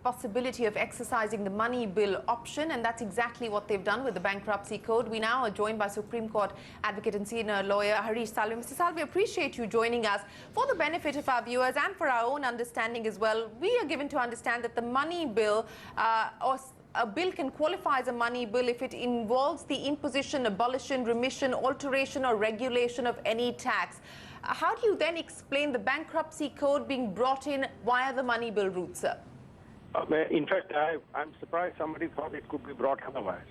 possibility of exercising the money bill option, and that's exactly what they've done with the bankruptcy code. We now are joined by Supreme Court advocate and senior lawyer Harish Salve. Mr. Salve, appreciate you joining us. For the benefit of our viewers and for our own understanding as well, we are given to understand that the money bill or a bill can qualify as a money bill if it involves the imposition, abolition, remission, alteration or regulation of any tax. How do you then explain the bankruptcy code being brought in via the money bill route, sir? In fact, I'm surprised somebody thought it could be brought otherwise.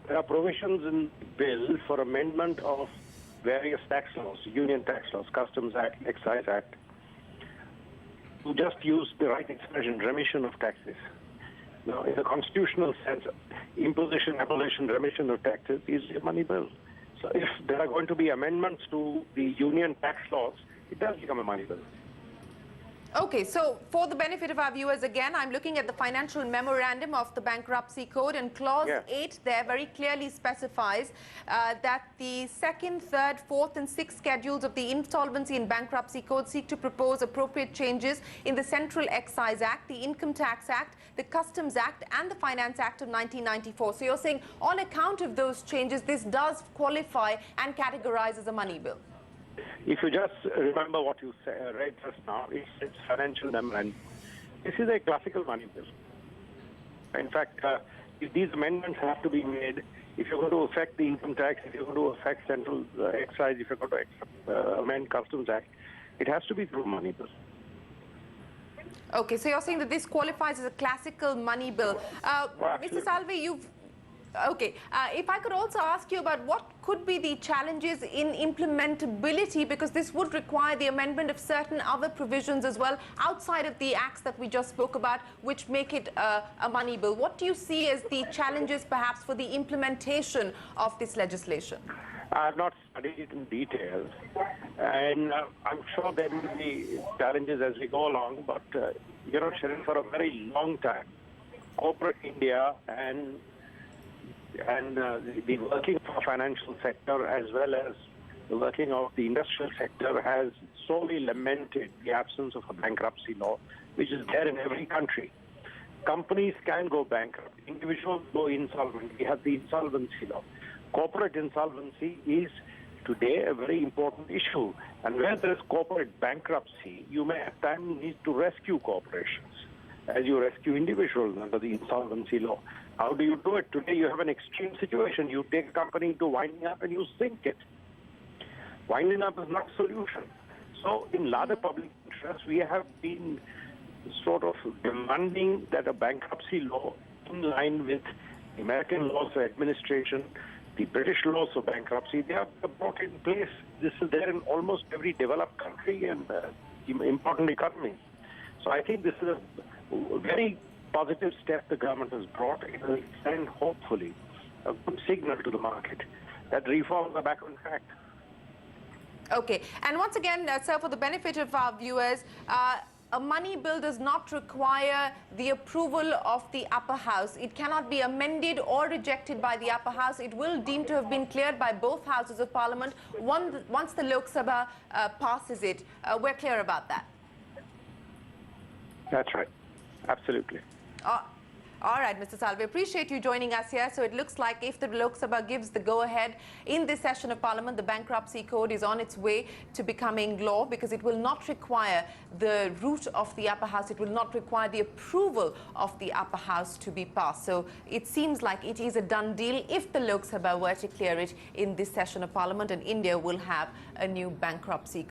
There are provisions in the bill for amendment of various tax laws, union tax laws, Customs Act, Excise Act, to just use the right expression, remission of taxes. Now, in the constitutional sense, imposition, abolition, remission of taxes is a money bill. So if there are going to be amendments to the union tax laws, it does become a money bill. Okay, so for the benefit of our viewers again, I'm looking at the financial memorandum of the bankruptcy code, and clause 8 there very clearly specifies that the 2nd, 3rd, 4th and 6th schedules of the insolvency and bankruptcy code seek to propose appropriate changes in the Central Excise Act, the Income Tax Act, the Customs Act and the Finance Act of 1994. So you're saying on account of those changes, this does qualify and categorize as a money bill? If you just remember what you read just now, it's financial memorandum. This is a classical money bill. In fact, if these amendments have to be made, if you're going to affect the income tax, if you're going to affect central excise, if you're going to amend Customs Act, it has to be through money bill. Okay, so you're saying that this qualifies as a classical money bill. Mr. Salve, you've... Okay, if I could also ask you about what could be the challenges in implementability, because this would require the amendment of certain other provisions as well outside of the acts that we just spoke about, which make it a money bill. What do you see as the challenges perhaps for the implementation of this legislation? I have not studied it in detail, and I'm sure there will be challenges as we go along, but you know, Shereen, for a very long time, corporate India and the working of the financial sector as well as the working of the industrial sector has sorely lamented the absence of a bankruptcy law, which is there in every country. Companies can go bankrupt. Individuals go insolvent. We have the insolvency law. Corporate insolvency is today a very important issue. And where there is corporate bankruptcy, you may at times need to rescue corporations as you rescue individuals under the insolvency law. How do you do it? Today you have an extreme situation. You take a company into winding up and you sink it. Winding up is not a solution. So in larger public interest, we have been sort of demanding that a bankruptcy law in line with the American laws of administration, the British laws of bankruptcy, they are brought in place. This is there in almost every developed country and important economy. So I think this is a very positive step the government has brought. It will send, hopefully, a good signal to the market that reforms are back on track. Okay. And once again, sir, for the benefit of our viewers, a money bill does not require the approval of the upper house. It cannot be amended or rejected by the upper house. It will deem to have been cleared by both houses of parliament once the Lok Sabha passes it. We're clear about that. That's right. Absolutely. All right, Mr. Salve, appreciate you joining us here. So it looks like if the Lok Sabha gives the go-ahead in this session of Parliament, the bankruptcy code is on its way to becoming law, because it will not require the route of the upper house. It will not require the approval of the upper house to be passed. So it seems like it is a done deal if the Lok Sabha were to clear it in this session of Parliament, and India will have a new bankruptcy